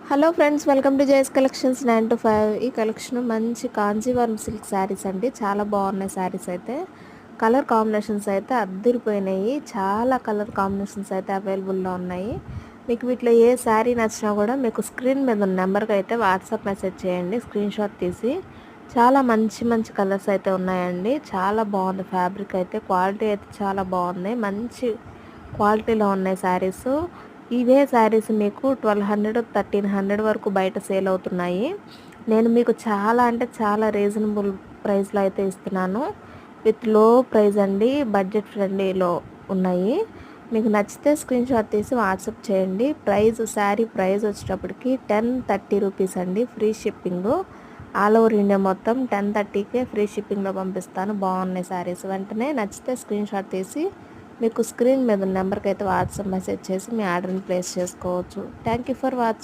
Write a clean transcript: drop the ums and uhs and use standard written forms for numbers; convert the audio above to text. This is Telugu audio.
Hello friends, welcome to JS collections 9 to 5. ఈ కలెక్షన్ మంచి కాంజీవరం సిల్క్ శారీస్ అండి. చాలా బాగున్నాయి శారీస్ అయితే. కలర్ కాంబినేషన్స్ అయితే అద్దరిపోయినాయి. చాలా కలర్ కాంబినేషన్స్ అయితే అవైలబుల్లో ఉన్నాయి. మీకు వీటిలో ఏ శారీ నచ్చినా కూడా మీకు స్క్రీన్ మీద ఉన్న నెంబర్కి అయితే వాట్సాప్ మెసేజ్ చేయండి, స్క్రీన్ షాట్ తీసి. చాలా మంచి మంచి కలర్స్ అయితే ఉన్నాయండి. చాలా బాగుంది ఫ్యాబ్రిక్ అయితే. క్వాలిటీ అయితే చాలా బాగుంది. మంచి క్వాలిటీలో ఉన్నాయి శారీస్. ఇవే శారీస్ మీకు 1200 1300 వరకు బయట సేల్ అవుతున్నాయి. నేను మీకు చాలా అంటే చాలా రీజనబుల్ ప్రైస్లో అయితే ఇస్తున్నాను. విత్ లో ప్రైస్ అండి, బడ్జెట్ ఫ్రెండ్లీలో ఉన్నాయి. మీకు నచ్చితే స్క్రీన్ షాట్ తీసి వాట్సాప్ చేయండి. శారీ ప్రైస్ వచ్చేటప్పటికి 1030 రూపీస్ అండి. Free shipping all over India మొత్తం 1030కే ఫ్రీ షిప్పింగ్లో పంపిస్తాను. బాగున్నాయి శారీస్. వెంటనే నచ్చితే స్క్రీన్ షాట్ తీసి మీకు స్క్రీన్ మీద ఉన్న నెంబర్కి అయితే వాట్సాప్ మెసేజ్ చేసి మీ ఆర్డర్ని ప్లేస్ చేసుకోవచ్చు. Thank you for watching.